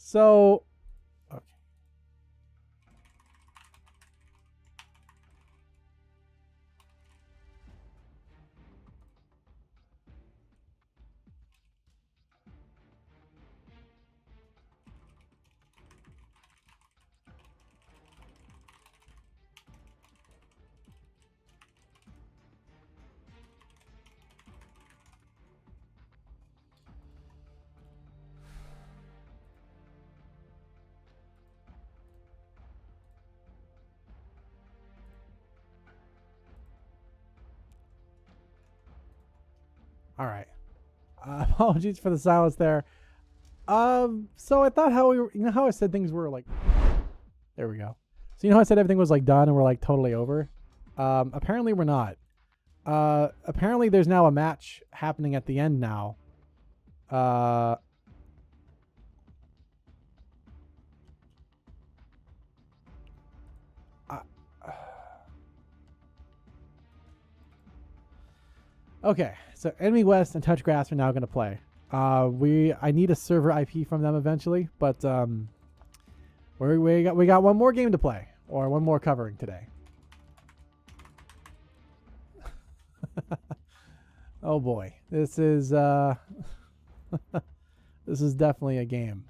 So, okay. All right. Apologies for the silence there. So I thought how we were, how I said things were like, there we go. So how I said everything was like done and we're like totally over. Apparently we're not. Apparently there's now a match happening at the end now. Okay, so EnemyWest and TouchGrass are now going to play. I need a server IP from them eventually, but we got one more game to play, or one more covering today. Oh boy, this is this is definitely a game.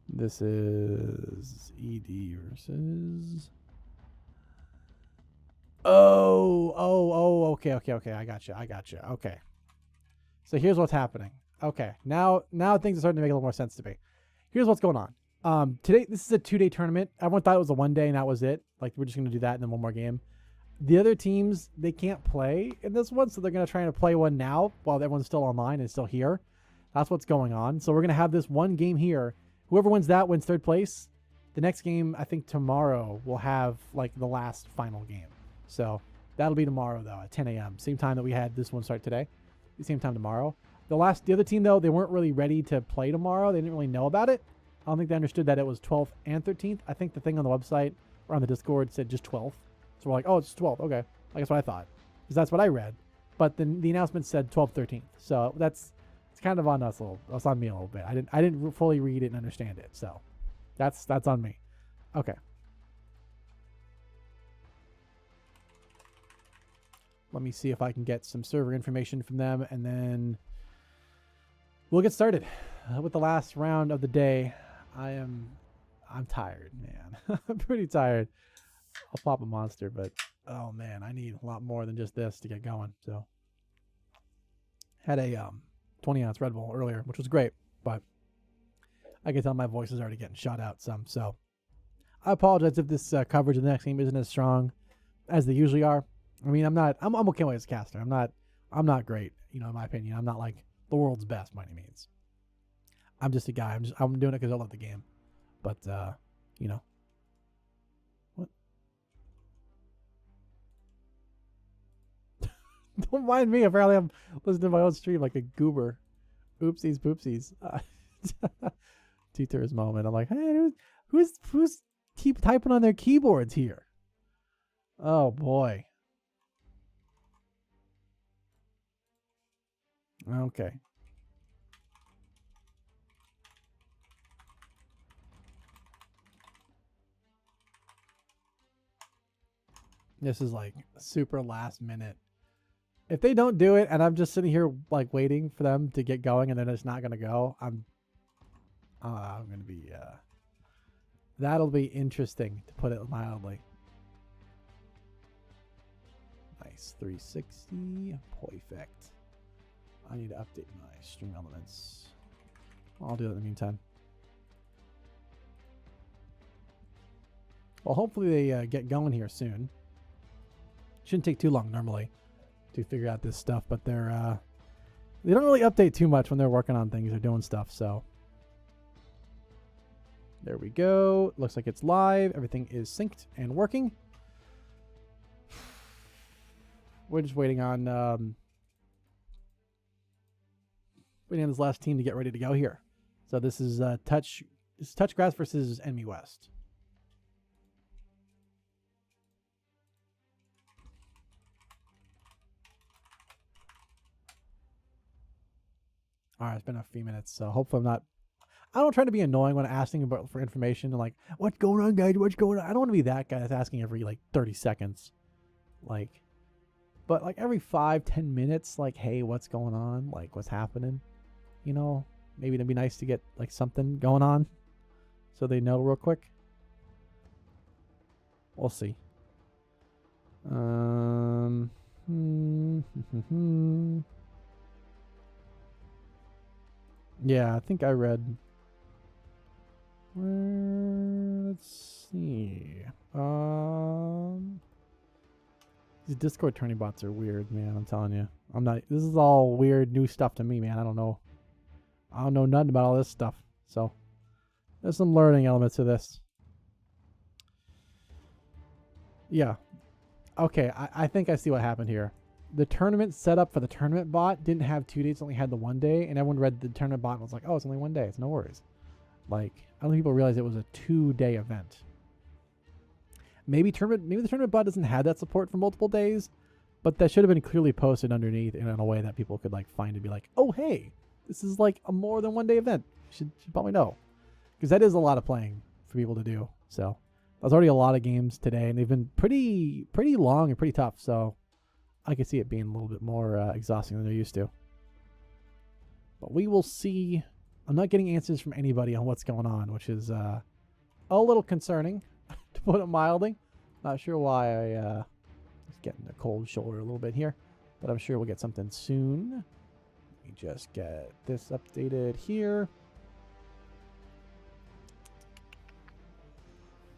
This is ED versus. Oh, okay. I gotcha. Okay. So here's what's happening. Okay. Now things are starting to make a little more sense to me. Here's what's going on. Today, this is a 2-day tournament. Everyone thought it was a 1 day and that was it. Like, we're just going to do that and then one more game. The other teams, they can't play in this one, so they're going to try to play one now while everyone's still online and still here. That's what's going on. So we're going to have this one game here. Whoever wins that wins third place. The next game, I think tomorrow, we'll have, like, the last final game. So that'll be tomorrow, though, at 10 a.m. Same time that we had this one start today. Same time tomorrow. The other team, though, they weren't really ready to play tomorrow. They didn't really know about it. I don't think they understood that it was 12th and 13th. I think the thing on the website or on the Discord said just 12th. So we're like, oh, it's 12th. Okay. That's what I thought. Because that's what I read. But then the announcement said 12th, 13th. So it's kind of on us a little. That's on me a little bit. I didn't fully read it and understand it. So that's on me. Okay. Let me see if I can get some server information from them, and then we'll get started with the last round of the day. I'm tired, man. I'm pretty tired. I'll pop a monster, but oh man, I need a lot more than just this to get going. So had a 20-ounce Red Bull earlier, which was great, but I can tell my voice is already getting shot out some. So I apologize if this coverage of the next game isn't as strong as they usually are. I mean, I'm okay as a caster. I'm not great, in my opinion. I'm not like the world's best by any means. I'm just a guy. I'm doing it because I love the game. But what? Don't mind me. Apparently, I'm listening to my own stream like a goober. Oopsies, poopsies. Teeter's moment. I'm like, hey, who's keep typing on their keyboards here? Oh boy. Okay. This is like super last minute. If they don't do it and I'm just sitting here like waiting for them to get going and then it's not going to go, I'm going to be, that'll be interesting to put it mildly. Nice. 360. Perfect. I need to update my stream elements. I'll do that in the meantime. Well, hopefully they get going here soon. Shouldn't take too long normally to figure out this stuff, but they don't really update too much when they're working on things or doing stuff. So there we go. Looks like it's live. Everything is synced and working. We're just waiting on this last team to get ready to go here. So this is TouchGrass versus EnemyWest. All right, it's been a few minutes, so hopefully I don't try to be annoying when asking about for information and like, what's going on, guys? What's going on? I don't want to be that guy that's asking every like 30 seconds. Like, but like every 5-10 minutes, like, hey, what's going on? Like, what's happening? You know, maybe it'd be nice to get like something going on so they know real quick. We'll see. Yeah, I think I read. Let's see. These Discord tourney bots are weird, man. I'm telling you. I'm not. This is all weird, new stuff to me, man. I don't know nothing about all this stuff. So there's some learning elements to this. Yeah. Okay, I think I see what happened here. The tournament setup for the tournament bot didn't have 2 days, only had the 1 day, and everyone read the tournament bot and was like, oh, it's only 1 day. It's no worries. Like, I don't think people realize it was a 2-day event. Maybe the tournament bot doesn't have that support for multiple days, but that should have been clearly posted underneath in a way that people could like find and be like, oh, hey, this is like a more than 1 day event. Should probably know. Because that is a lot of playing for people to do. So there's already a lot of games today, and they've been pretty long and pretty tough. So I could see it being a little bit more exhausting than they're used to. But we will see. I'm not getting answers from anybody on what's going on, which is a little concerning, to put it mildly. Not sure why I just getting a cold shoulder a little bit here, but I'm sure we'll get something soon. Let me just get this updated here.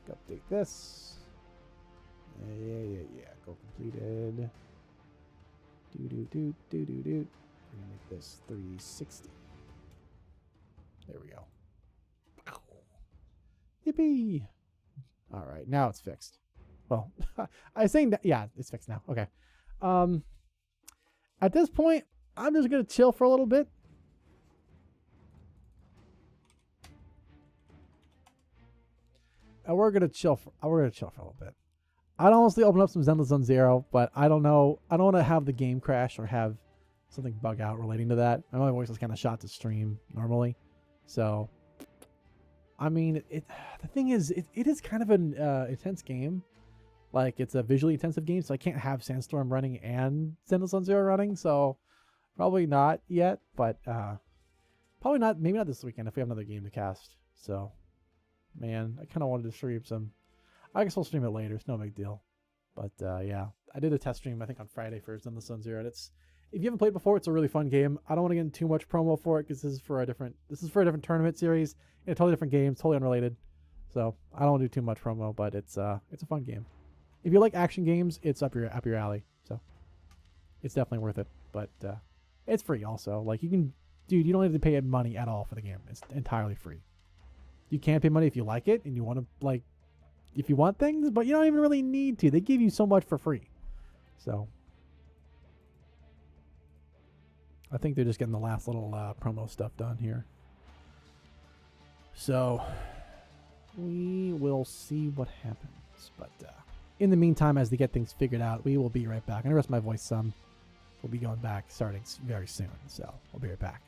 Update this. Yeah. Go completed. Do. We're gonna make this 360. There we go. Yippee! All right, now it's fixed. Well, I was saying that. Yeah, it's fixed now. Okay. At this point, I'm just gonna chill for a little bit. And we're gonna chill for a little bit. I'd honestly open up some Zenless Zone Zero, but I don't know. I don't want to have the game crash or have something bug out relating to that. My voice is kind of shot to stream normally, so I mean, the thing is, it is kind of an intense game. Like, it's a visually intensive game, so I can't have Sandstorm running and Zenless Zone Zero running. So probably not yet, but probably not. Maybe not this weekend if we have another game to cast. So. Man, I kind of wanted to stream some. I guess I'll stream it later. It's no big deal. But yeah, I did a test stream I think on Friday for Zenless Zone Zero. And it's, if you haven't played before, it's a really fun game. I don't want to get into too much promo for it because this is for a different tournament series in a totally different game, totally unrelated. So I don't want to do too much promo, but it's a fun game. If you like action games, it's up your alley. So it's definitely worth it. But it's free also. Like, you don't have to pay money at all for the game. It's entirely free. You can't pay money if you like it and you want to, like, if you want things, but you don't even really need to. They give you so much for free. So I think they're just getting the last little promo stuff done here. So we will see what happens. But in the meantime, as they get things figured out, we will be right back. I'm going to rest my voice some. We'll be going back starting very soon. So we'll be right back.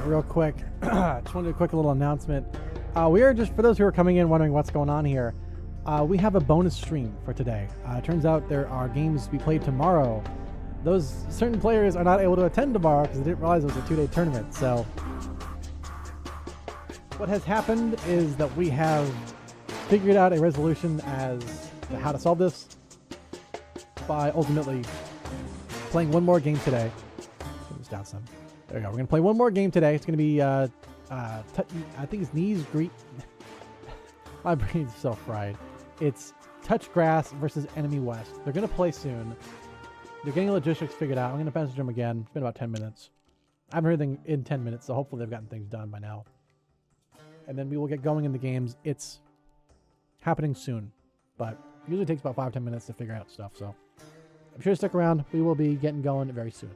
real quick. Just want to do a quick little announcement. We are just, for those who are coming in wondering what's going on here, we have a bonus stream for today. It turns out there are games to be played tomorrow. Those certain players are not able to attend tomorrow because they didn't realize it was a 2-day tournament. So what has happened is that we have figured out a resolution as to how to solve this by ultimately playing one more game today. Turn this down some. There we go. We're going to play one more game today. It's going to be, I think it's knees, greet. My brain's so fried. It's Touch Grass versus EnemyWest. They're going to play soon. They're getting logistics figured out. I'm going to message them again. It's been about 10 minutes. I haven't heard anything in 10 minutes, so hopefully they've gotten things done by now. And then we will get going in the games. It's happening soon, but usually takes about 5-10 minutes to figure out stuff, so I'm sure stick around. We will be getting going very soon.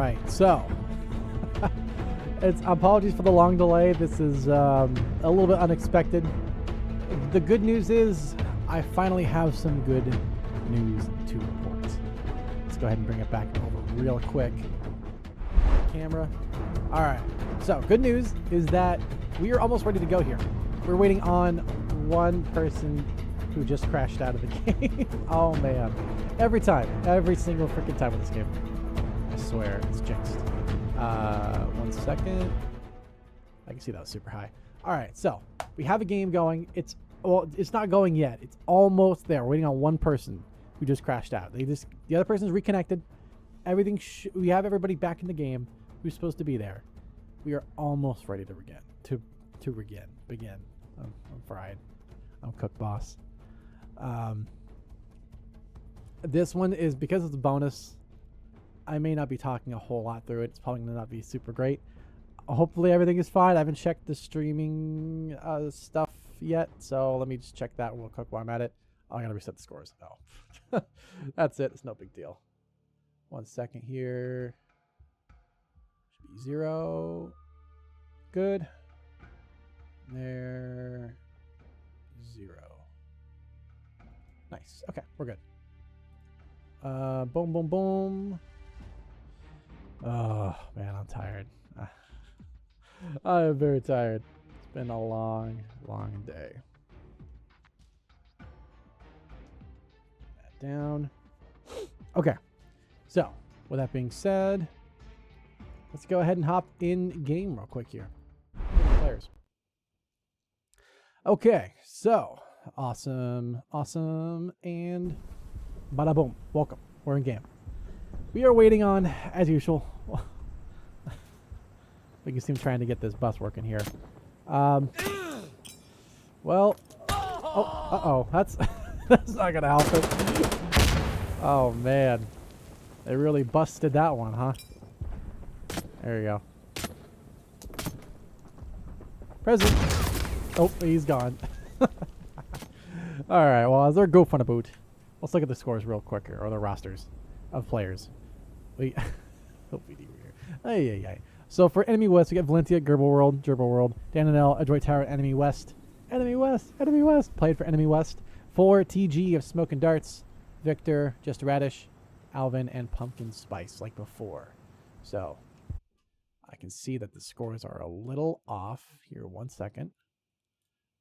right, so it's apologies for the long delay. This is a little bit unexpected. The good news is I finally have some good news to report. Let's go ahead and bring it back over real quick. Camera. All right. So good news is that we are almost ready to go here. We're waiting on one person who just crashed out of the game. Oh man. Every single freaking time with this game. I swear, it's jinxed. 1 second. I can see that was super high. All right, so we have a game going. It's not going yet. It's almost there. We're waiting on one person who just crashed out. The other person's reconnected. We have everybody back in the game who's supposed to be there. We are almost ready to begin. I'm fried. I'm cook boss. This one is because it's a bonus. I may not be talking a whole lot through it. It's probably going to not be super great. Hopefully everything is fine. I haven't checked the streaming stuff yet, so let me just check that real quick while I'm at it. Oh, I got to reset the scores. Oh. That's it. It's no big deal. 1 second here. Should be 0. Good. There. 0. Nice. Okay, we're good. Boom, boom, boom. Oh, man, I'm tired. I am very tired. It's been a long, long day. That down. Okay. So, with that being said, let's go ahead and hop in game real quick here. Players. Okay, so awesome, and bada boom. Welcome. We're in game. We are waiting on, as usual. We can see him trying to get this bus working here. Well, that's that's not gonna help it. Oh man, they really busted that one, huh? There you go. Present. Oh, he's gone. All right. Well, as they're goofing about, let's look at the scores real quick here, or the rosters of players. So for EnemyWest, we got Valentia, Gerbil World, Dananel, Adroit Tower, EnemyWest. Played for EnemyWest. For TG of Smoke and Darts, Victor, Just Radish, Alvin, and Pumpkin Spice, like before. So I can see that the scores are a little off here. 1 second.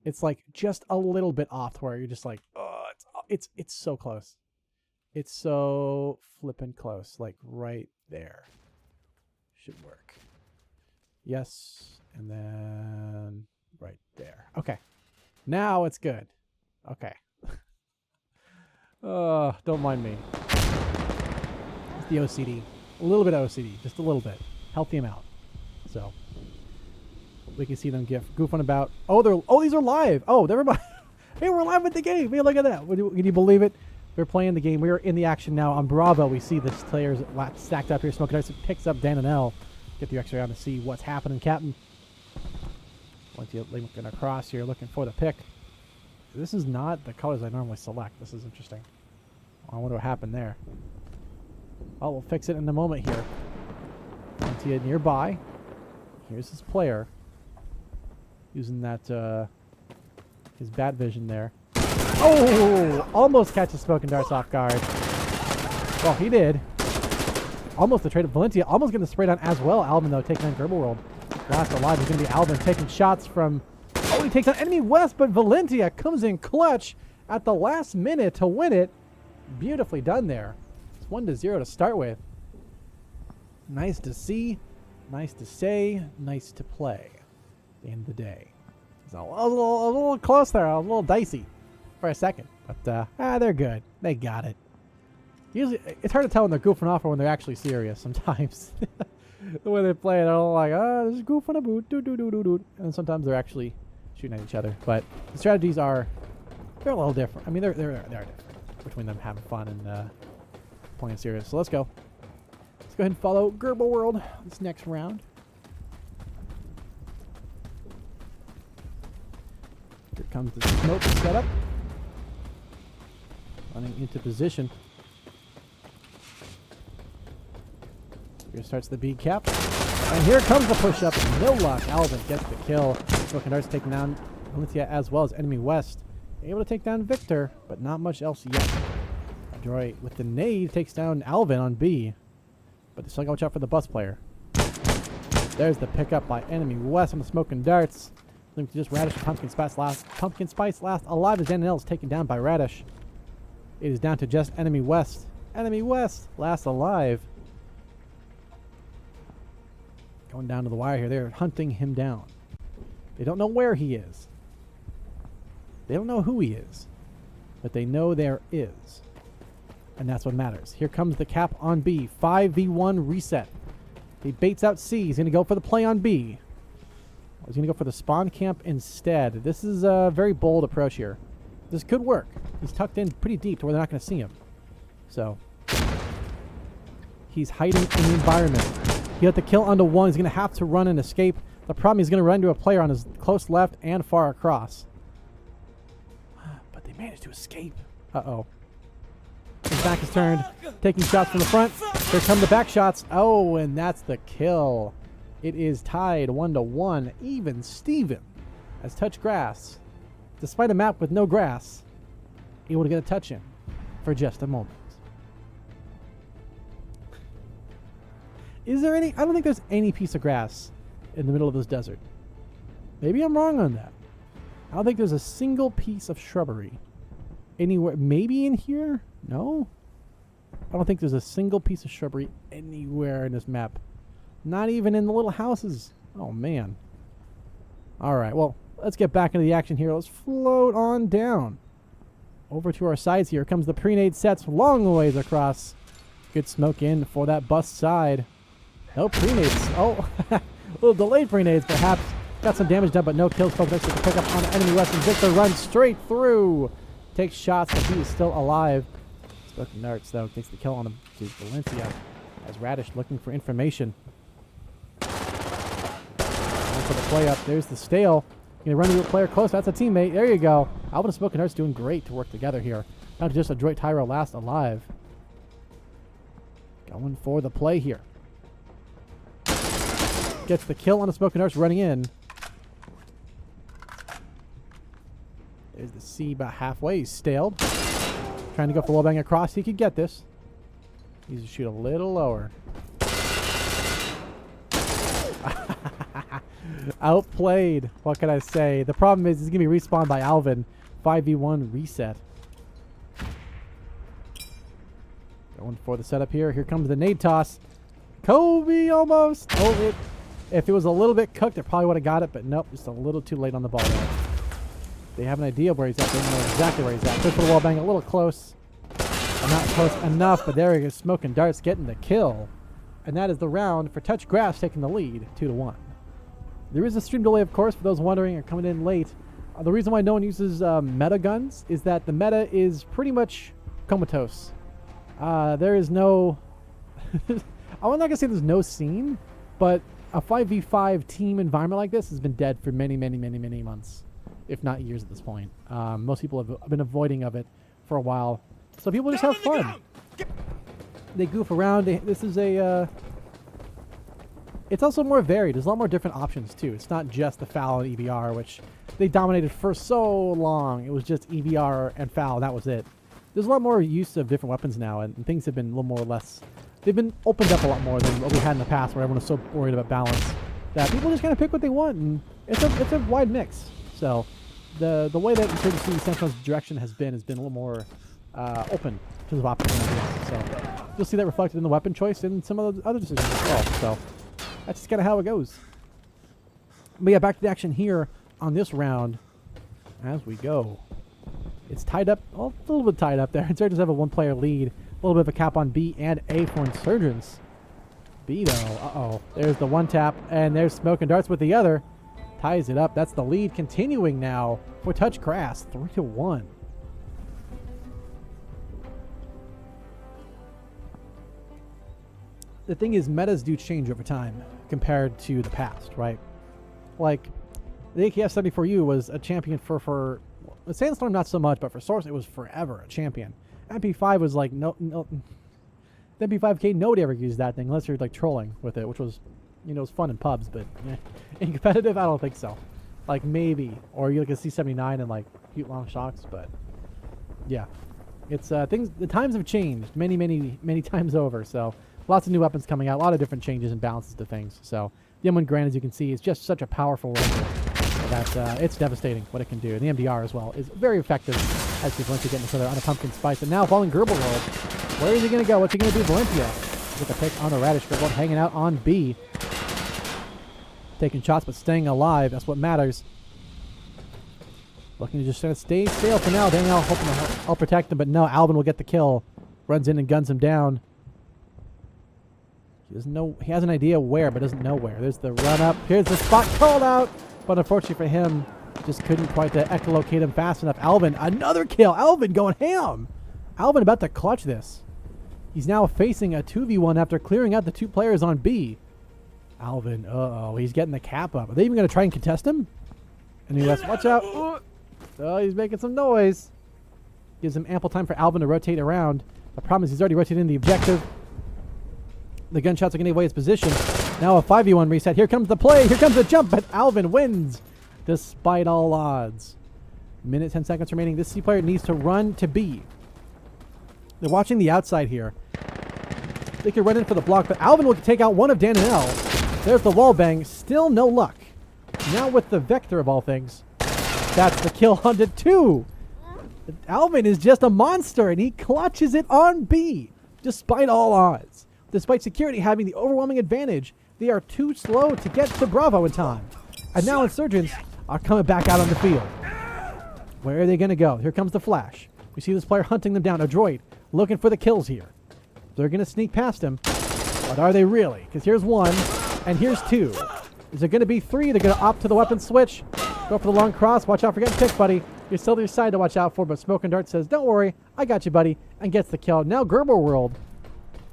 It's like just a little bit off to where you're just like, oh, it's so close. It's so flippin' close, like right there. Should work. Yes, and then right there. Okay, now it's good. Okay. Don't mind me. It's the OCD. A little bit of OCD, just a little bit. Healthy amount. So we can see them goofing about. Oh, these are live. Oh, never mind. Hey, we're live with the game. Hey, look at that. Can you believe it? We're playing the game. We're in the action now on Bravo. We see the players stacked up here. Smoking Darts picks up Dan and L. Get the extra round to see what's happening, Captain. Once you're looking across here, looking for the pick. This is not the colors I normally select. This is interesting. I wonder what happened there. Oh, we'll fix it in a moment here. Valentia nearby. Here's his player. Using that, his bat vision there. Oh! Almost catches Smoking Darts off guard. Well, he did. Almost the trade of Valentia. Almost getting the spray down as well. Alvin, though, taking on Gerbil World. Last alive is going to be Alvin taking shots from... Oh, he takes on EnemyWest, but Valentia comes in clutch at the last minute to win it. Beautifully done there. It's 1-0 to start with. Nice to see. Nice to say. Nice to play. At the end of the day. So a little close there. A little dicey for a second. But they're good. They got it. Usually, it's hard to tell when they're goofing off or when they're actually serious sometimes. The way they play, they're all like, this is goofing about, and sometimes they're actually shooting at each other. But the strategies they're a little different. I mean, they're different between them having fun and playing serious. So let's go. Let's go ahead and follow Gerbil World this next round. Here comes the smoke setup. Running into position. Here starts the B cap. And here comes the push-up. No luck. Alvin gets the kill. Smoking Darts taking down Valencia as well as EnemyWest. Able to take down Victor, but not much else yet. Joy with the nade takes down Alvin on B. But they still gotta watch out for the bus player. There's the pickup by EnemyWest on the Smoking Darts. Link to just Radish and Pumpkin Spice last alive as Danielle is taken down by Radish. It is down to just EnemyWest. EnemyWest last alive. Going down to the wire here. They're hunting him down. They don't know where he is. They don't know who he is. But they know there is. And that's what matters. Here comes the cap on B. 5v1 reset. He baits out C. He's going to go for the play on B. He's going to go for the spawn camp instead. This is a very bold approach here. This could work. He's tucked in pretty deep to where they're not going to see him. So, he's hiding in the environment. He got the kill onto one. He's going to have to run and escape. The problem is he's going to run into a player on his close left and far across. But they managed to escape. Uh-oh. His back is turned. Taking shots from the front. Here come the back shots. Oh, and that's the kill. It is tied 1-1. Even Steven has touched grass. Despite a map with no grass, able to get a touch in for just a moment. Is there any? I don't think there's any piece of grass in the middle of this desert. Maybe I'm wrong on that. I don't think there's a single piece of shrubbery anywhere. Maybe in here? No? I don't think there's a single piece of shrubbery anywhere in this map. Not even in the little houses. Oh, man. Alright, well, let's get back into the action here. Let's float on down. Over to our sides here comes the pre-nade sets long ways across. Good smoke in for that bus side. No pre-nades. Oh, a little delayed pre-nades perhaps. Got some damage done, but no kills. Focus next to the pickup on the EnemyWest. And Victor runs straight through. Takes shots, but he is still alive. Smoking Darts, though, takes the kill on him to Valencia. As Radish looking for information. For the play up. There's the stale. Gonna run into a player close. That's a teammate. There you go. Alvin and Smoking Darts doing great to work together here. Not just Adroit Tyro last alive. Going for the play here. Gets the kill on the Smoking Darts running in. There's the C about halfway. He's staled. Trying to go for wallbang across. He could get this. He needs to shoot a little lower. Outplayed. What can I say? The problem is he's going to be respawned by Alvin. 5v1 reset. Going for the setup here. Here comes the nade toss. Kobe almost. Oh, if it was a little bit cooked, they probably would have got it, but nope, just a little too late on the ball there. They have an idea of where he's at. They know exactly where he's at. Could put a wall bang a little close. Not close enough, but there he is. Smoking Darts getting the kill. And that is the round for Touch Grass taking the lead 2-1. There is a stream delay, of course, for those wondering or coming in late. The reason why no one uses meta guns is that the meta is pretty much comatose. There is no... I'm not going to say there's no scene, but a 5v5 team environment like this has been dead for many, many, many, many months, if not years at this point. Most people have been avoiding of it for a while. So people just have fun. They goof around. This is a... it's also more varied. There's a lot more different options, too. It's not just the FAL and EBR, which they dominated for so long. It was just EBR and FAL. That was it. There's a lot more use of different weapons now, and things have been a little more or less... They've been opened up a lot more than what we had in the past, where everyone was so worried about balance, that people just kind of pick what they want, and it's a wide mix. So the way that Insurgency Sandstorm's direction has been a little more open in terms of options. So you'll see that reflected in the weapon choice and some of the other decisions as well. So that's just kind of how it goes. But yeah, back to the action here on this round as we go. It's tied up, a little bit tied up there. Insurgents have a one-player lead. A little bit of a cap on B and A for Insurgents. B though, uh-oh. There's the one tap, and there's Smoking Darts with the other. Ties it up. That's the lead continuing now for Touch Grass, 3-1. The thing is, metas do change over time compared to the past, right? Like, the AKF-74U was a champion for Sandstorm not so much, but for Source it was forever a champion. MP5 was like, no, The MP5K, nobody ever used that thing unless you're like trolling with it, which was, you know, it was fun in pubs, but in competitive, I don't think so. Like maybe, or you like a C79 and like cute long shocks, but yeah, it's things. The times have changed many times over. So lots of new weapons coming out, a lot of different changes and balances to things. So the M1 Grand, as you can see, is just such a powerful rifle that it's devastating what it can do. And the MDR as well is very effective as people once get each other on a pumpkin spice. And now following Gerbil World, where is he going to go? What's he going to do? Valencia with a pick on the Radish. Gerbil hanging out on B. Taking shots, but staying alive. That's what matters. Looking to just stay safe for now. Daniel hoping to help protect him, but no. Alvin will get the kill. Runs in and guns him down. He doesn't know. He has an idea where, but doesn't know where. There's the run up. Here's the spot called out, but unfortunately for him, just couldn't quite echolocate him fast enough. Alvin, another kill. Alvin going ham. Alvin about to clutch this. He's now facing a 2v1 after clearing out the 2 players on B. Alvin, he's getting the cap up. Are they even going to try and contest him? And EnemyWest, watch out. Oh, he's making some noise. Gives him ample time for Alvin to rotate around. The problem is he's already rotated in the objective. The gunshots are going to give away his position. Now a 5v1 reset. Here comes the play. Here comes the jump, but Alvin wins despite all odds. Minute 10 seconds remaining. This C player needs to run to B. They're watching the outside here. They could run in for the block, but Alvin will take out one of Dan and L. There's the wall bang. Still no luck. Now with the Vector of all things. That's the kill on to 2. Alvin is just a monster, and he clutches it on B. Despite all odds. Despite security having the overwhelming advantage, they are too slow to get to Bravo in time. And now Insurgents are coming back out on the field. Where are they going to go? Here comes the flash. We see this player hunting them down. A droid looking for the kills here. They're going to sneak past him. But are they really? Because here's 1, and here's 2. Is there going to be 3? They're going to opt to the weapon switch. Go for the long cross. Watch out for getting picked, buddy. You're still to your side to watch out for, but Smoke and Dart says, don't worry, I got you, buddy, and gets the kill. Now Gerbil World,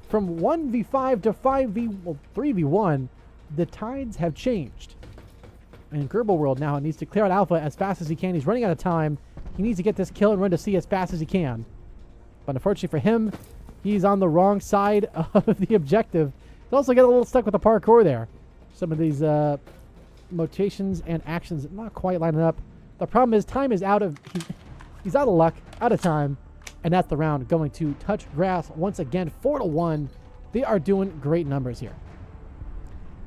from 1v5 to 3v1, the tides have changed. And Gerbil World now needs to clear out Alpha as fast as he can. He's running out of time. He needs to get this kill and run to C as fast as he can. But unfortunately for him, he's on the wrong side of the objective. He's also getting a little stuck with the parkour there. Some of these motations and actions not quite lining up. The problem is time is out of... He's out of luck, out of time. And that's the round going to touch grass once again. 4-1. They are doing great numbers here.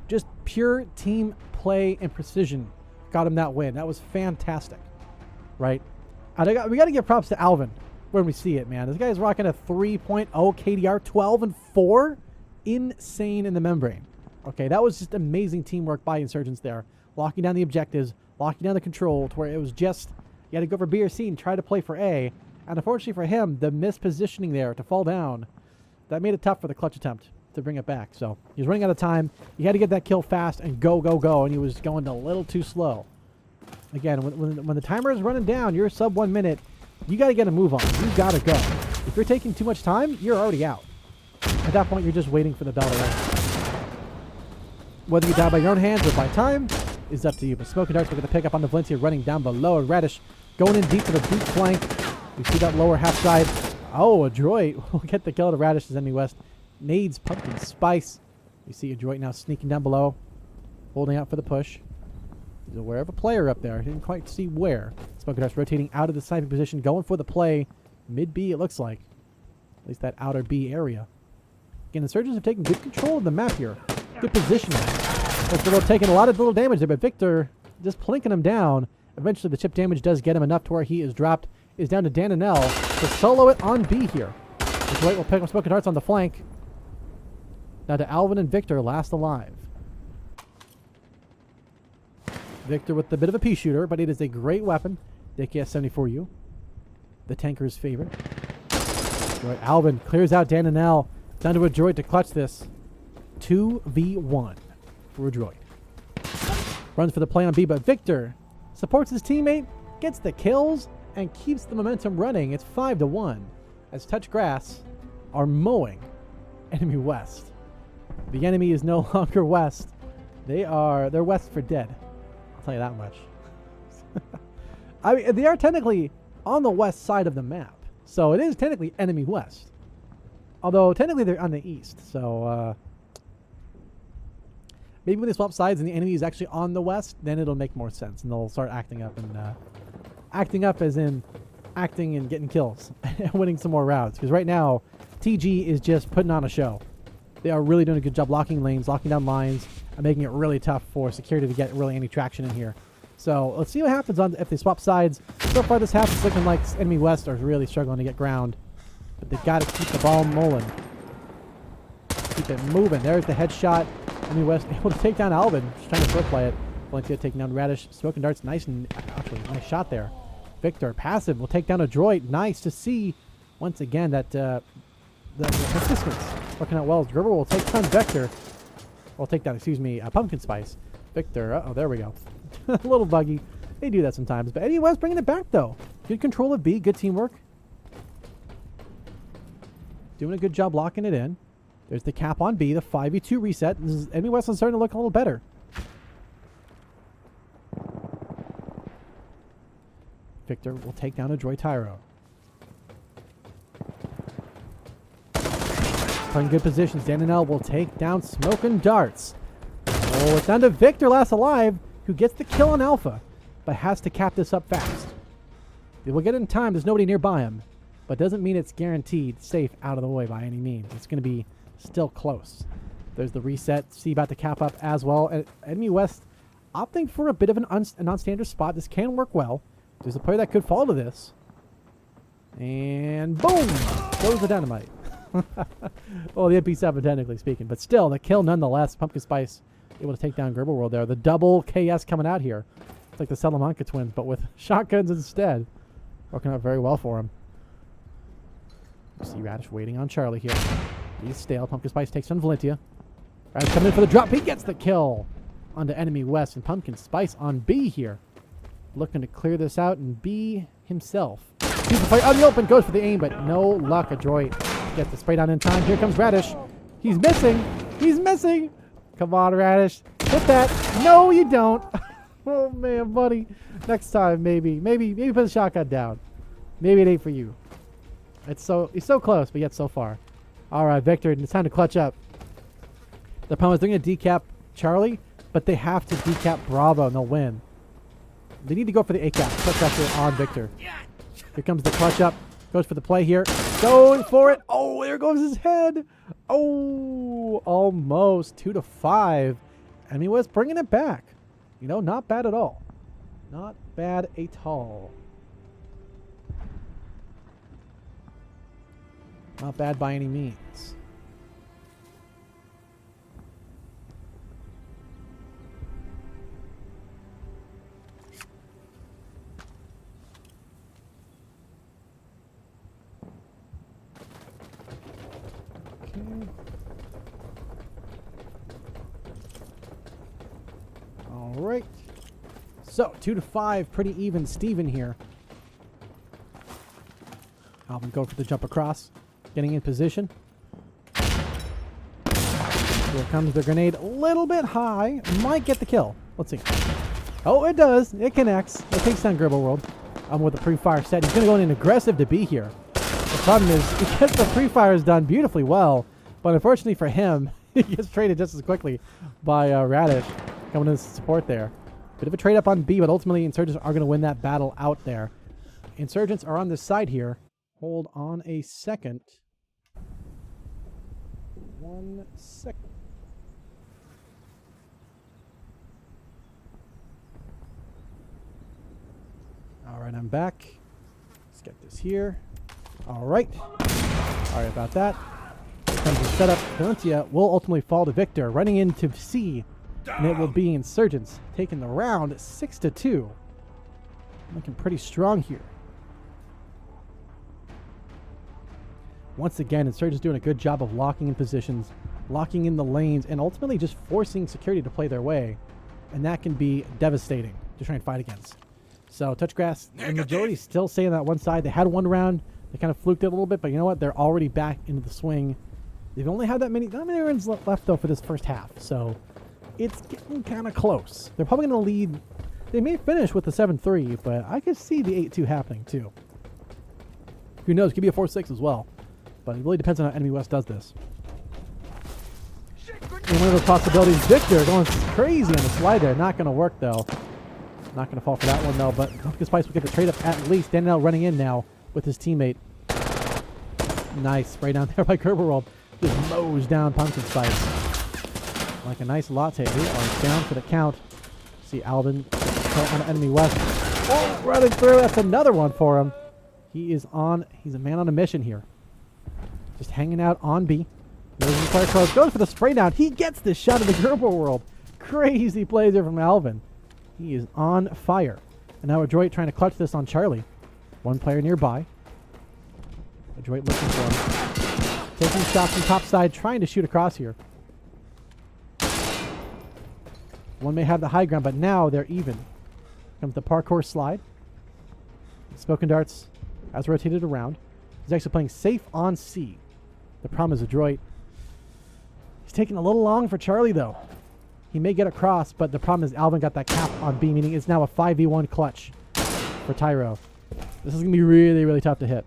Just pure team play and precision got him that win. That was fantastic. Right? We got to give props to Alvin when we see it, man. This guy's rocking a 3.0 KDR, 12-4. Insane in the membrane. Okay, that was just amazing teamwork by Insurgents there. Locking down the objectives, locking down the control to where it was just, you had to go for B or C and try to play for A. And unfortunately for him, the mispositioning there to fall down, that made it tough for the clutch attempt to bring it back. So he was running out of time. He had to get that kill fast and go, and he was going a little too slow. Again, when the timer is running down, you're sub 1 minute, you got to get a move on. You got to go. If you're taking too much time, you're already out. At that point, you're just waiting for the bell to ring. Whether you die by your own hands or by time is up to you. But Smoke and Darts will get the pickup on the Valencia running down below. And Radish going in deep to the boot flank. We see that lower half side. Oh, a droid will get the kill to Radish as EnemyWest nades pumpkin spice. We see a droid now sneaking down below, holding out for the push. He's aware of a player up there. Didn't quite see where. Smoke and Darts rotating out of the sniping position, going for the play. Mid B, it looks like. At least that outer B area. Again, Insurgents have taken good control of the map here. Good positioning. They're taking a lot of little damage there, but Victor just plinking him down. Eventually, the chip damage does get him enough to where he is dropped. Is down to Dan and L to solo it on B here. The Dwight will pick up Smoke and Darts on the flank. Now to Alvin and Victor, last alive. Victor with a bit of a pea shooter, but it is a great weapon. The AKS-74U, the tanker's favorite. Droid Alvin clears out Dan and L. Down to a droid to clutch this. 2v1 for a droid. Runs for the play on B, but Victor supports his teammate, gets the kills, and keeps the momentum running. It's 5-1 as Touch Grass are mowing EnemyWest. The enemy is no longer West. They're West for dead. I'll tell you that much. I mean, they are technically on the west side of the map. So it is technically EnemyWest. Although technically they're on the east, so maybe when they swap sides and the enemy is actually on the west, then it'll make more sense, and they'll start acting up and acting up as in acting and getting kills and winning some more rounds. Because right now, TG is just putting on a show. They are really doing a good job locking lanes, locking down lines, and making it really tough for security to get really any traction in here. So let's see what happens if they swap sides. So far this half is looking like EnemyWest are really struggling to get ground. But they've got to keep the ball rolling. Keep it moving. There's the headshot. EnemyWest able to take down Alvin. Just trying to throw play it. Valencia taking down Radish. Smoking darts. Nice and actually nice shot there. Victor passive will take down a droid. Nice to see once again that the persistence working out well. Gerber will take down Vector. Will take down, excuse me, Pumpkin Spice. Victor. Oh, there we go. A little buggy. They do that sometimes. But EnemyWest bringing it back though. Good control of B. Good teamwork. Doing a good job locking it in. There's the cap on B. The 5v2 reset. EnemyWest is starting to look a little better. Victor will take down a Droid Tyro. Playing good positions. Dananel will take down Smoking Darts. Oh, it's down to Victor, last alive, who gets the kill on Alpha, but has to cap this up fast. They will get it in time. There's nobody nearby him, but doesn't mean it's guaranteed safe out of the way by any means. It's going to be still close. There's the reset. C about to cap up as well. And EnemyWest opting for a bit of a non-standard spot. This can work well. There's a player that could fall to this. And boom! Goes the dynamite. Well, the MP7 technically speaking, but still the kill nonetheless. Pumpkin Spice able to take down Gerber World there. The double KS coming out here. It's like the Salamanca twins, but with shotguns instead. Working out very well for him. See Radish waiting on Charlie here. He's stale. Pumpkin Spice takes on Valentia. Radish coming in for the drop. He gets the kill onto EnemyWest, and Pumpkin Spice on B here. Looking to clear this out, and B himself. He's the fight on the open, goes for the aim, but no luck. A droid gets the spray down in time. Here comes Radish. He's missing. He's missing. Come on, Radish. Hit that. No, you don't. Oh, man, buddy. Next time, maybe put the shotgun down. Maybe it ain't for you. He's so close, but yet so far. All right, Victor, it's time to clutch up. The opponents, they're going to decap Charlie, but they have to decap Bravo, and they'll win. They need to go for the A-cap. Clutch pressure on Victor. Here comes the clutch up. Goes for the play here. Going for it. Oh, there goes his head. Oh, almost 2-5. EnemyWest bringing it back. You know, not bad at all. Not bad at all. Not bad by any means. All right. So 2-5, pretty even Steven here. Alvin go for the jump across, getting in position. Here comes the grenade, a little bit high, might get the kill. Let's see. Oh, it does. It connects. It takes down Gerber World. With the pre-fire set. He's going to go in aggressive to be here. The problem is, he gets the pre-fires done beautifully well, but unfortunately for him, he gets traded just as quickly by Radish coming in support there. Bit of a trade up on B, but ultimately Insurgents are going to win that battle out there. Insurgents are on this side here. Hold on a second. 1 second. All right, I'm back. Let's get this here. All right. Sorry about that. Here comes the setup. Valencia will ultimately fall to Victor, running into C, and it will be Insurgents taking the round 6-2. Looking pretty strong here. Once again, Insurgents doing a good job of locking in positions, locking in the lanes, and ultimately just forcing security to play their way. And that can be devastating to try and fight against. So Touchgrass, the majority still stay on that one side. They had one round. They kind of fluked it a little bit, but you know what? They're already back into the swing. They've only had not many rounds left, though, for this first half. So it's getting kind of close. They're probably going to lead. They may finish with the 7-3, but I could see the 8-2 happening, too. Who knows? It could be a 4-6 as well. But it really depends on how Enemy West does this. And one of those possibilities, Victor going crazy on the slide there. Not going to work, though. Not going to fall for that one, though. But Pumpkin Spice will get the trade up at least. Daniel running in now with his teammate. Nice. Right down there by Gerberwald. Just mows down Pumpkin Spice. Like a nice latte. We are down for the count. See Alvin on Enemy West. Oh, running through. That's another one for him. He's a man on a mission here. Just hanging out on B. There's the player close. Goes for the spray down. He gets the shot of the Gerberwald. Crazy plays here from Alvin. He is on fire. And now Adroit trying to clutch this on Charlie. One player nearby. Adroit looking for him. Taking shots from top side, trying to shoot across here. One may have the high ground, but now they're even. Comes the parkour slide. Smoke and Darts has rotated around. He's actually playing safe on C. The problem is Adroit. He's taking a little long for Charlie, though. He may get across, but the problem is Alvin got that cap on B, meaning it's now a 5v1 clutch for Tyro. This is going to be really, really tough to hit.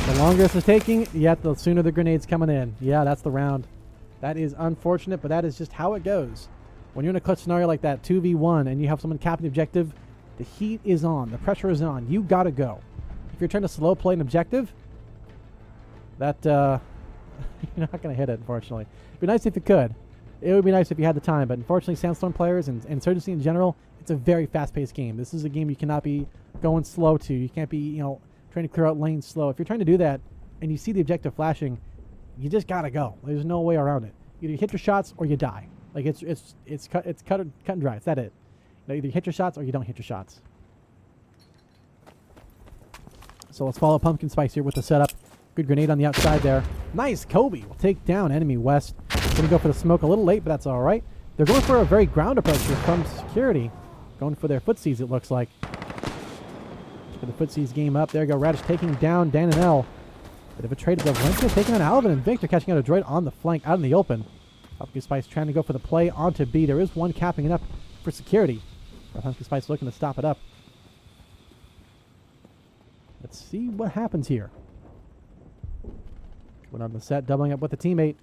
The longer this is taking, yet the sooner the grenade's coming in. Yeah, that's the round. That is unfortunate, but that is just how it goes. When you're in a clutch scenario like that, 2v1, and you have someone capping the objective, the heat is on. The pressure is on. You got to go. If you're trying to slow play an objective, that you're not going to hit it, unfortunately. It'd be nice if you could. It would be nice if you had the time, but unfortunately, Sandstorm players and Insurgency in general, it's a very fast-paced game. This is a game you cannot be going slow to. You can't be, trying to clear out lanes slow. If you're trying to do that and you see the objective flashing, you just got to go. There's no way around it. Either you hit your shots or you die. Like it's cut and dry. It's that it. Either you hit your shots or you don't hit your shots. So let's follow Pumpkin Spice here with the setup. Good grenade on the outside there. Nice. Kobe will take down Enemy West. Going to go for the smoke a little late, but that's all right. They're going for a very ground approach here from security. Going for their footsies, it looks like. For the footsies game up. There you go. Radish taking down Dan and L. Bit of a trade of Valencia taking on Alvin and Victor catching out a droid on the flank out in the open. Pumpkin Spice trying to go for the play onto B. There is one capping it up for security. Pumpkin Spice looking to stop it up. Let's see what happens here. Coming on the set, doubling up with a teammate.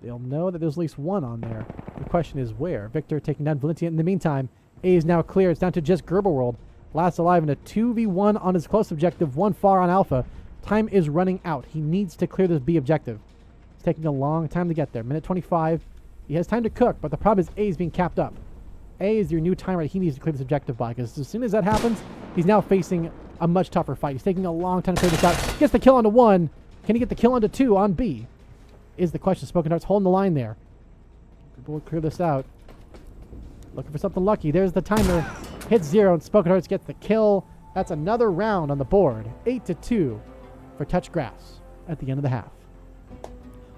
They'll know that there's at least one on there. The question is where? Victor taking down Valencia. In the meantime, A is now clear. It's down to just Gerberwald. Last alive in a 2v1 on his close objective. One far on Alpha. Time is running out. He needs to clear this B objective. It's taking a long time to get there. Minute 25. He has time to cook, but the problem is A is being capped up. A is your new timer that he needs to clear this objective by, because as soon as that happens, he's now facing a much tougher fight. He's taking a long time to clear this out. Gets the kill onto 1. Can he get the kill onto 2 on B? Is the question. Smoke and Darts holding the line there. People will clear this out. Looking for something lucky. There's the timer. Hits 0, and Smoke and Darts gets the kill. That's another round on the board. 8-2 for Touch Grass at the end of the half.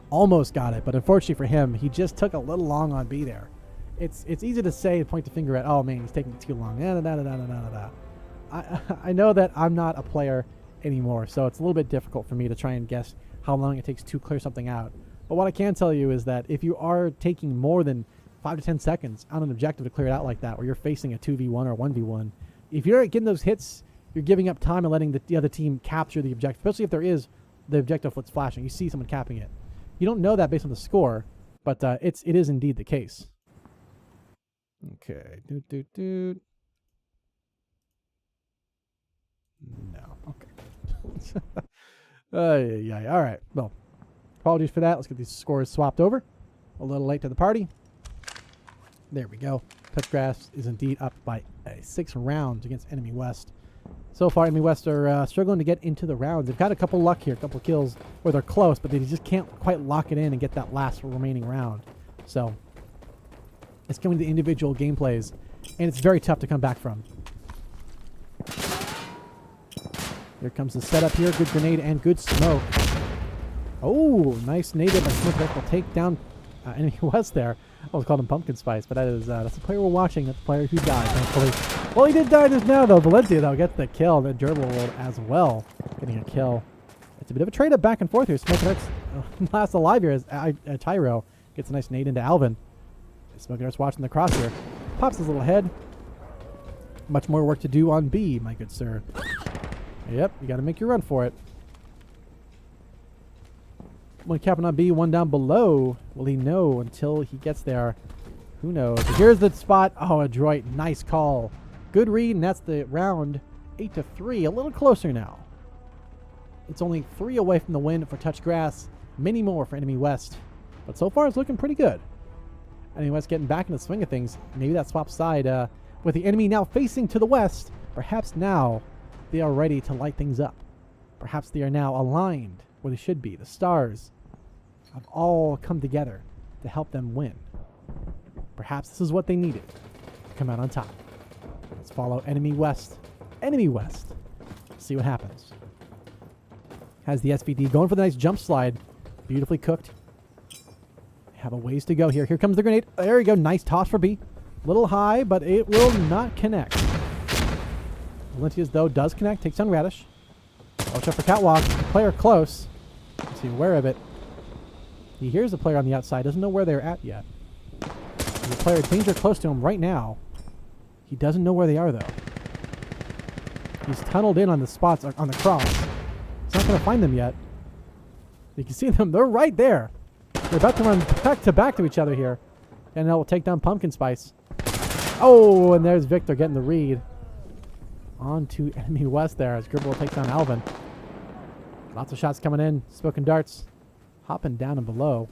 Almost got it, but unfortunately for him, he just took a little long on B there. It's easy to say and point the finger at, oh man, he's taking too long. I know that I'm not a player anymore, so it's a little bit difficult for me to try and guess how long it takes to clear something out. But what I can tell you is that if you are taking more than 5 to 10 seconds on an objective to clear it out like that, where you're facing a 2v1 or 1v1, if you're getting those hits, you're giving up time and letting the other team capture the objective, especially if there is the objective that's flashing. You see someone capping it. You don't know that based on the score, but it is indeed the case. Okay. No. Okay. Yeah. All right. Well, apologies for that. Let's get these scores swapped over. A little late to the party. There we go. Touch Grass is indeed up by 6 rounds against Enemy West. So far, Enemy West are struggling to get into the rounds. They've got a couple luck here, a couple kills where they're close, but they just can't quite lock it in and get that last remaining round. So it's coming to individual gameplays, and it's very tough to come back from. Here comes the setup here. Good grenade and good smoke. Oh, nice native by Smoke that will take down Enemy West there. I almost called him Pumpkin Spice, but that's the player we're watching. That's the player who died, thankfully. Well, he did die just now, though. Valencia, though, gets the kill. And Gerberwald as well, getting a kill. It's a bit of a trade-up back and forth here. Smoke Darts last alive here as Tyro gets a nice nade into Alvin. Smoke Darts watching the cross here. Pops his little head. Much more work to do on B, my good sir. Yep, you got to make your run for it. One capping on B, one down below. Will he know until he gets there? Who knows? Here's the spot. Oh, Adroit. Nice call. Good read, and that's the round. 8-3. A little closer now. It's only 3 away from the win for Touch Grass. Many more for EnemyWest. But so far, it's looking pretty good. EnemyWest getting back in the swing of things. Maybe that swap side with the enemy now facing to the west. Perhaps now they are ready to light things up. Perhaps they are now aligned where they should be. The stars have all come together to help them win. Perhaps this is what they needed to come out on top. Let's follow EnemyWest. EnemyWest. See what happens. Has the SVD going for the nice jump slide. Beautifully cooked. Have a ways to go here. Here comes the grenade. There you go. Nice toss for B. A little high, but it will not connect. Valentius, though, does connect. Takes down Radish. Watch out for Catwalk. Player close. Is he aware of it? He hears the player on the outside. Doesn't know where they're at yet. There's a player danger close to him right now. He doesn't know where they are, though. He's tunneled in on the spots on the cross. He's not going to find them yet. You can see them. They're right there. They're about to run back to each other here. And that will take down Pumpkin Spice. Oh, and there's Victor getting the read. On to EnemyWest there as Gribble takes down Alvin. Lots of shots coming in. Smoking darts. Hopping down and below.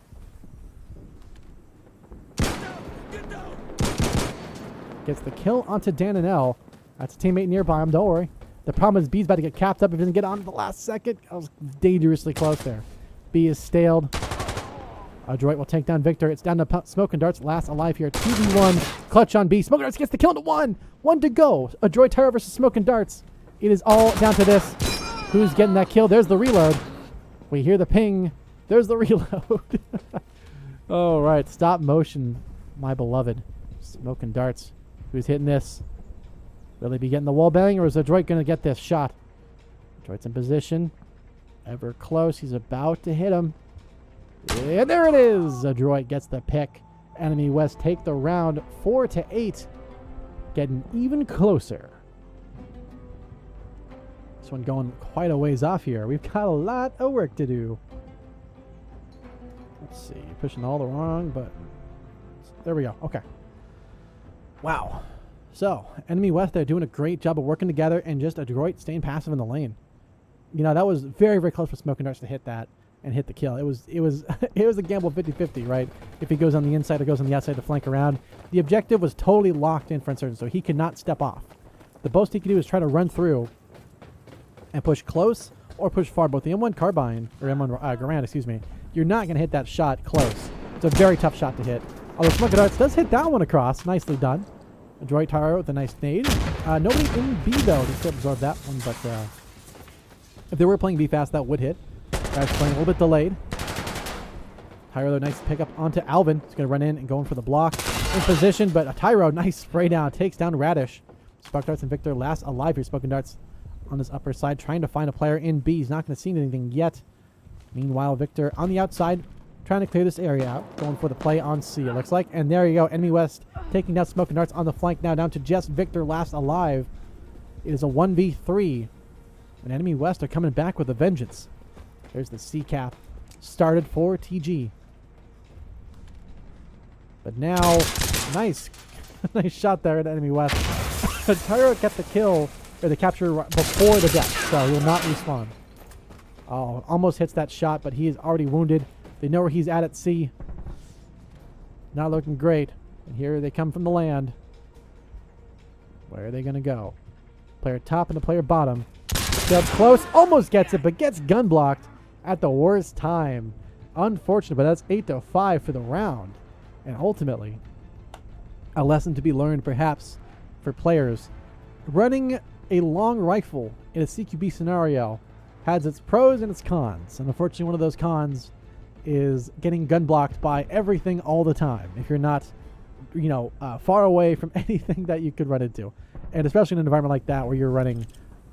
Gets the kill onto Dan and L. That's a teammate nearby him. Don't worry. The problem is B's about to get capped up if he doesn't get on at the last second. I was dangerously close there. B is staled. Adroit will take down Victor. It's down to Smoking Darts. Last alive here. 2v1. Clutch on B. Smoking Darts gets the kill into 1. 1 to go. Adroit Tyro versus Smoking Darts. It is all down to this. Who's getting that kill? There's the reload. We hear the ping. There's the reload. All right. Stop motion, my beloved. Smoking Darts. Who's hitting this? Will he be getting the wall bang, or is Adroit going to get this shot? Adroit's in position. Ever close. He's about to hit him. And there it is. Adroit gets the pick. EnemyWest take the round 4-8. Getting even closer. This one going quite a ways off here. We've got a lot of work to do. Let's see. Pushing all the wrong buttons. There we go. Okay. Wow. So, EnemyWest, they're doing a great job of working together and just Adroit staying passive in the lane. You know, that was very, very close for Smoking Darts to hit that and hit the kill. It was a gamble 50-50, right? If he goes on the inside or goes on the outside to flank around. The objective was totally locked in for Insurgency, so he could not step off. The most he could do is try to run through and push close or push far. Both the M1 Carbine, or M1 Garand, excuse me, you're not going to hit that shot close. It's a very tough shot to hit. Although Smoking Darts does hit that one across. Nicely done. Adroit Tyro with a nice nade. Nobody in B, though, to absorb that one, but if they were playing B fast, that would hit. Guys playing a little bit delayed. Tyro, though, nice pickup onto Alvin. He's going to run in and going for the block. In position, but a Tyro, nice spray down. Takes down Radish. Smoking Darts and Victor last alive here. Smoking Darts on his upper side, trying to find a player in B. He's not going to see anything yet. Meanwhile, Victor on the outside, trying to clear this area out. Going for the play on C, it looks like. And there you go. EnemyWest taking down Smoking Darts on the flank now, down to just Victor last alive. It is a 1v3. And EnemyWest are coming back with a vengeance. There's the C cap. Started for TG. But now, nice. Nice shot there at EnemyWest. Tyro kept the kill, or the capture before the death, so he will not respawn. Oh, almost hits that shot, but he is already wounded. They know where he's at C. Not looking great. And here they come from the land. Where are they going to go? Player top and the player bottom. Up close, almost gets it, but gets gun blocked at the worst time. Unfortunate, but that's 8-5 for the round. And ultimately, a lesson to be learned perhaps for players. Running a long rifle in a CQB scenario has its pros and its cons. And unfortunately, one of those cons is getting gun blocked by everything all the time. If you're not, far away from anything that you could run into. And especially in an environment like that where you're running...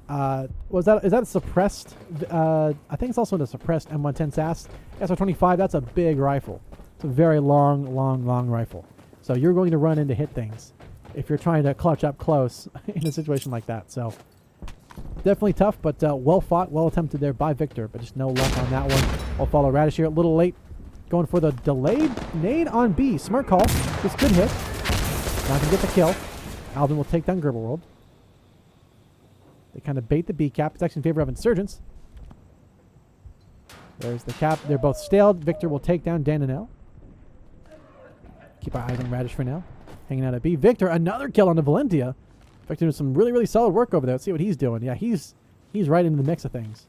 is that a suppressed? I think it's also a suppressed M110 SAS. SR25, that's a big rifle. It's a very long rifle. So you're going to run in to hit things if you're trying to clutch up close in a situation like that. So Definitely tough, but well fought, well attempted there by Victor, but just no luck on that one. I'll follow Radish here a little late. Going for the delayed nade on B. Smart call. Just good hit. Not going to get the kill. Alvin will take down Gerbilworld. They kind of bait the B cap. It's actually in favor of Insurgents. There's the cap. They're both staled. Victor will take down Dan and L. Keep our eyes on Radish for now. Hanging out at B. Victor, another kill on the Valentia. Victor doing some really, really solid work over there. Let's see what he's doing. Yeah, he's right into the mix of things.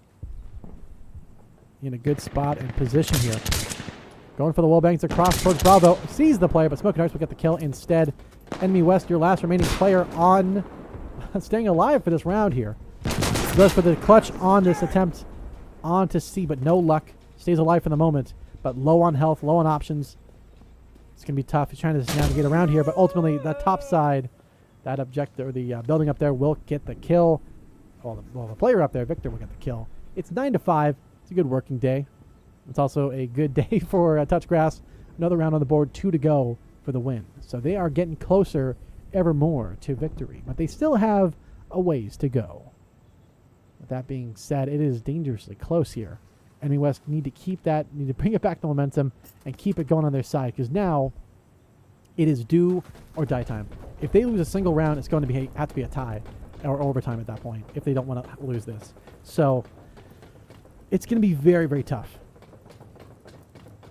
In a good spot and position here. Going for the wall bangs across towards Bravo. Sees the player, but Smoking Hearts will get the kill instead. EnemyWest, your last remaining player on staying alive for this round here. Goes for the clutch on this attempt onto C, but no luck. Stays alive for the moment, but low on health, low on options. It's going to be tough. He's trying to navigate around here, but ultimately the top side, that objective, or the building up there will get the kill. Well, the player up there, Victor, will get the kill. It's 9-5. It's a good working day. It's also a good day for Touchgrass. Another round on the board, 2 to go for the win. So they are getting closer ever more to victory, but they still have a ways to go. With that being said, it is dangerously close here. EnemyWest need to keep that, need to bring it back to momentum and keep it going on their side, because now it is do or die time. If they lose a single round, it's going to have to be a tie or overtime at that point if they don't want to lose this. So it's going to be very, very tough.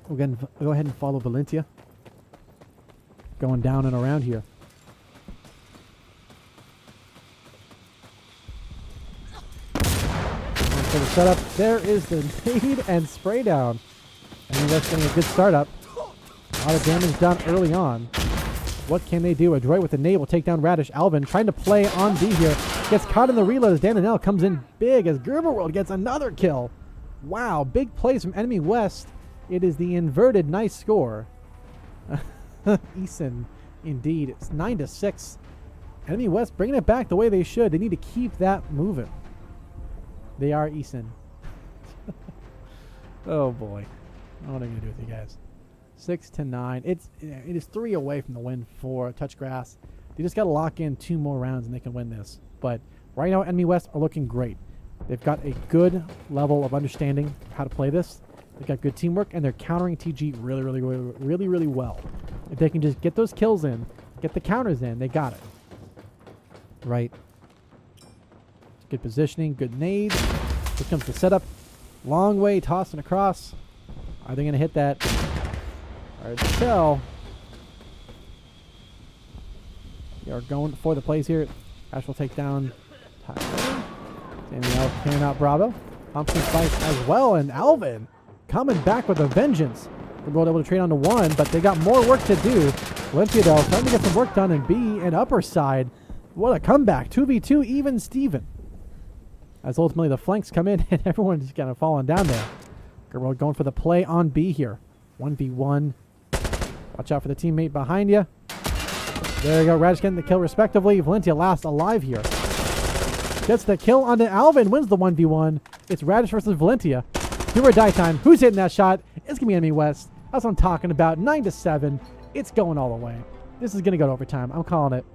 We're going to go ahead and follow Valentia. Going down and around here. And for the setup, there is the nade and spray down. And that's getting a good startup. A lot of damage done early on. What can they do? Adroit with the nade will take down Radish. Alvin trying to play on B here. Gets caught in the reload as Dan and L comes in big as Gerbilworld gets another kill. Wow, big plays from EnemyWest. It is the inverted nice score. Eason, indeed. It's 9-6. EnemyWest bringing it back the way they should. They need to keep that moving. They are Eason. Oh boy. What am I going to do with you guys? 6-9. It is 3 away from the win for Touchgrass. They just got to lock in 2 more rounds and they can win this. But right now, EnemyWest are looking great. They've got a good level of understanding how to play this. They've got good teamwork, and they're countering TG really well. If they can just get those kills in, get the counters in, they got it. Right. Good positioning, good nade. Here comes the setup. Long way, tossing across. Are they going to hit that? Hard to tell. They are going for the plays here. Ash will take down Tyler. Danielle clearing out Bravo. Thompson spikes as well, and Alvin coming back with a vengeance. They're both able to trade on to 1, but they got more work to do. Valencia, though, trying to get some work done in B and upper side. What a comeback. 2v2, even Steven. As ultimately the flanks come in and everyone's just kind of falling down there. Gerbilworld going for the play on B here. 1v1. Watch out for the teammate behind you. There you go. Radish getting the kill respectively. Valencia last alive here. Gets the kill onto Alvin. Wins the 1v1. It's Radish versus Valencia. Do or die time. Who's hitting that shot? It's going to be EnemyWest. That's what I'm talking about. 9-7. It's going all the way. This is going to go to overtime. I'm calling it.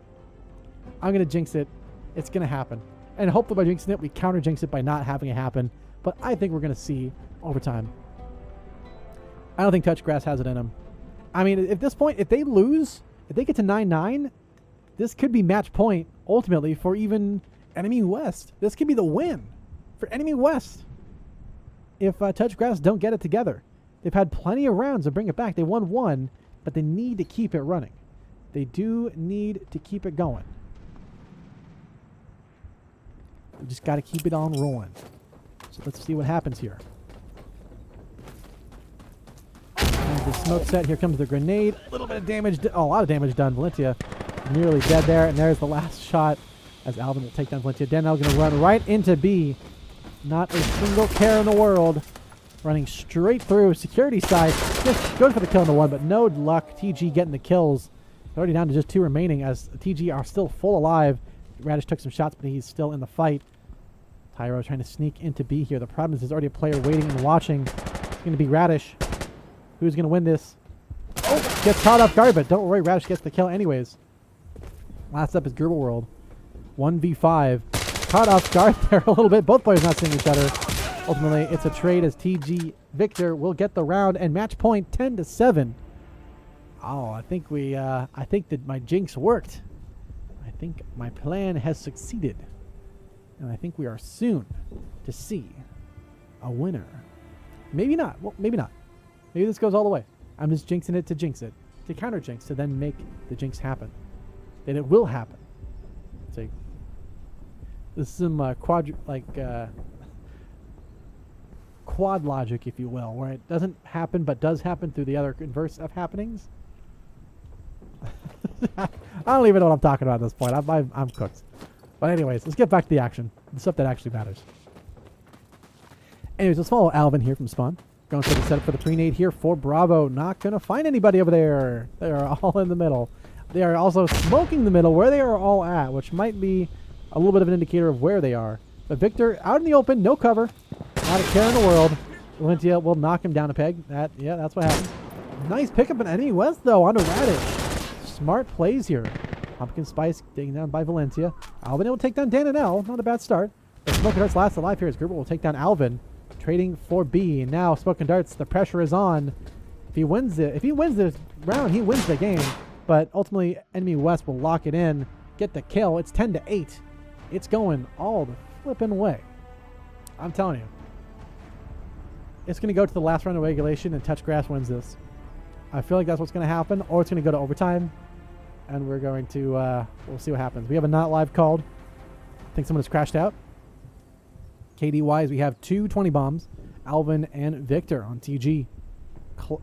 I'm going to jinx it. It's going to happen. And hopefully by jinxing it, we counter jinx it by not having it happen. But I think we're going to see overtime. I don't think Touchgrass has it in them. I mean, at this point, if they lose, if they get to 9-9, this could be match point ultimately for even EnemyWest. This could be the win for EnemyWest if Touchgrass don't get it together. They've had plenty of rounds to bring it back. They won 1, but they need to keep it running. They do need to keep it going. We just got to keep it on rolling. So let's see what happens here. And the smoke set. Here comes the grenade. A little bit of damage. A lot of damage done. Valencia nearly dead there. And there's the last shot as Alvin will take down Valencia. Danielle going to run right into B. Not a single care in the world. Running straight through security side. Just going for the kill in the 1, but no luck. TG getting the kills. They're already down to just 2 remaining as TG are still full alive. Radish took some shots, but he's still in the fight. Tyro trying to sneak into B here. The problem is there's already a player waiting and watching. It's going to be Radish. Who's going to win this? Oh, gets caught off guard, but don't worry. Radish gets the kill anyways. Last up is Gerbilworld. 1v5. caught off guard there a little bit. Both players not seeing each other. Ultimately, it's a trade as TG Victor will get the round and match point 10-7. Oh, I think that my jinx worked. I think my plan has succeeded. And I think we are soon to see a winner. Maybe not. Well, maybe not. Maybe this goes all the way. I'm just jinxing it to jinx it. To counter jinx, to then make the jinx happen. Then it will happen. So this is some quad logic, if you will, where it doesn't happen but does happen through the other inverse of happenings. I don't even know what I'm talking about at this point. I'm cooked. But anyways, let's get back to the action. The stuff that actually matters. Anyways, let's follow Alvin here from spawn. Going for the setup for the pre-nade here for Bravo. Not going to find anybody over there. They are all in the middle. They are also smoking the middle where they are all at, which might be a little bit of an indicator of where they are. But Victor out in the open, no cover. Not a care in the world. Valentia will knock him down a peg. Yeah, that's what happens. Nice pickup in EnemyWest, though, onto Radish. Smart plays here. Pumpkin Spice taken down by Valentia. Alvin will take down Dan and L. Not a bad start. But Smoke and Darts last alive here as Gerber will take down Alvin. Trading for B. And now Smoke and Darts, the pressure is on. If he wins this round, he wins the game. But ultimately, EnemyWest will lock it in. Get the kill. It's 10-8. It's going all the flipping way. I'm telling you. It's going to go to the last round of regulation and Touch Grass wins this. I feel like that's what's going to happen. Or it's going to go to overtime. And we're going to, we'll see what happens. We have a not live called. I think someone has crashed out. KD-wise, we have 2 20 bombs. Alvin and Victor on TG.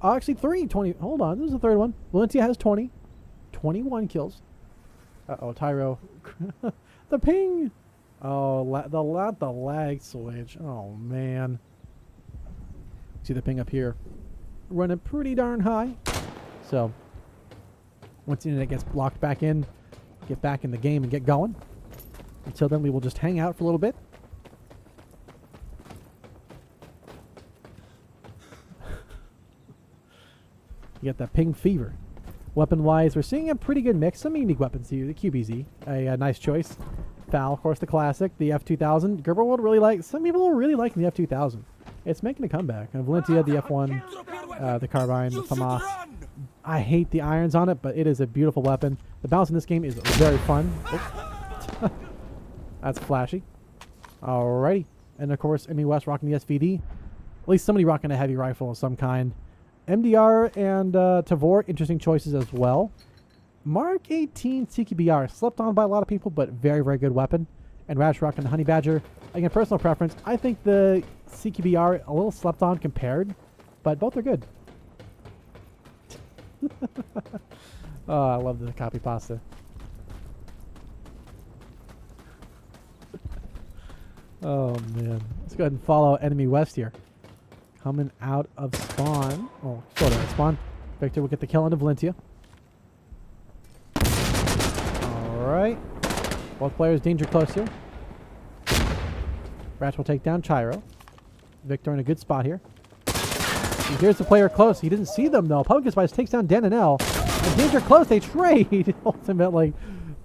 Actually, 3 20. Hold on. This is the third one. Valentia has 20. 21 kills. Uh-oh, Tyro. The ping. Oh, the lag switch. Oh, man. See the ping up here. Running pretty darn high. So, once the internet gets locked back in, get back in the game and get going. Until then, we will just hang out for a little bit. You get that ping fever. Weapon-wise, we're seeing a pretty good mix. Some unique weapons here. The QBZ, a nice choice. FAL, of course, the classic. The F2000. Gerber will really like. Some people are really liking the F2000. It's making a comeback. And Valentia, the F1, the Carbine, the FAMAS. I hate the irons on it, but it is a beautiful weapon. The bounce in this game is very fun. That's flashy. Alrighty. And of course, EnemyWest rocking the SVD. At least somebody rocking a heavy rifle of some kind. MDR and Tavor, interesting choices as well. Mark 18 CQBR, slept on by a lot of people, but very, very good weapon. And Rash rocking the Honey Badger. Again, personal preference. I think the CQBR a little slept on compared, but both are good. Oh, I love the copy pasta. Oh, man. Let's go ahead and follow EnemyWest here. Coming out of spawn. Oh, sort of spawn. Victor will get the kill onto Valentia. Alright. Both players danger close here. Ratch will take down Chiro. Victor in a good spot here. And here's the player close. He didn't see them though. Pumpkin Spice takes down Den and L. And danger close. They trade ultimately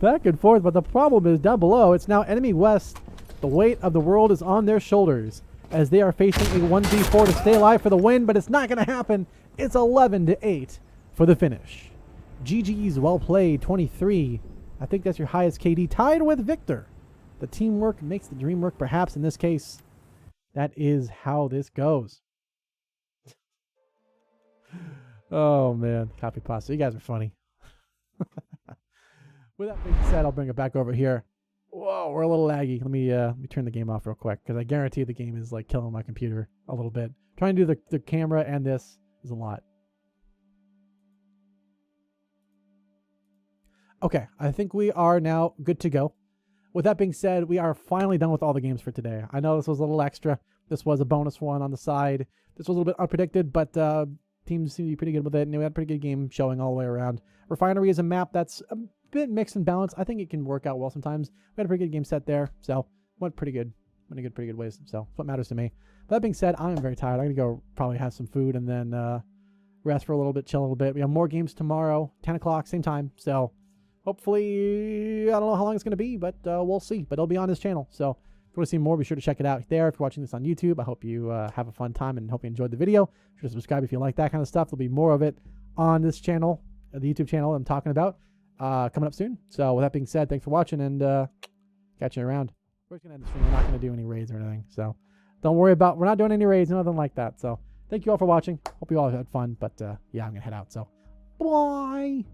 back and forth. But the problem is down below. It's now EnemyWest. The weight of the world is on their shoulders as they are facing a 1v4 to stay alive for the win, but it's not going to happen. It's 11-8 for the finish. GG's well played, 23. I think that's your highest KD, tied with Victor. The teamwork makes the dream work, perhaps in this case. That is how this goes. Oh, man. Copy pasta. You guys are funny. With that being said, I'll bring it back over here. Whoa, we're a little laggy. Let me turn the game off real quick because I guarantee the game is like killing my computer a little bit. Trying to do the camera and this is a lot. Okay, I think we are now good to go. With that being said, we are finally done with all the games for today. I know this was a little extra. This was a bonus one on the side. This was a little bit unpredicted, but teams seem to be pretty good with it. And we had a pretty good game showing all the way around. Refinery is a map that's a bit mixed and balanced. I think it can work out well sometimes. We had a pretty good game set there, so went pretty good. Went in pretty good ways, so that's what matters to me. But that being said, I am very tired. I'm going to go probably have some food and then rest for a little bit, chill a little bit. We have more games tomorrow, 10 o'clock, same time, so Hopefully, I don't know how long it's going to be, but we'll see. But it'll be on his channel. So if you want to see more, be sure to check it out there. If you're watching this on YouTube, I hope you have a fun time and hope you enjoyed the video. Be sure to subscribe if you like that kind of stuff. There'll be more of it on this channel, the YouTube channel I'm talking about, coming up soon. So with that being said, thanks for watching, and catch you around. We're just going to end the stream. We're not going to do any raids or anything. So don't worry about, we're not doing any raids, nothing like that. So thank you all for watching. Hope you all had fun. But yeah, I'm going to head out. So bye.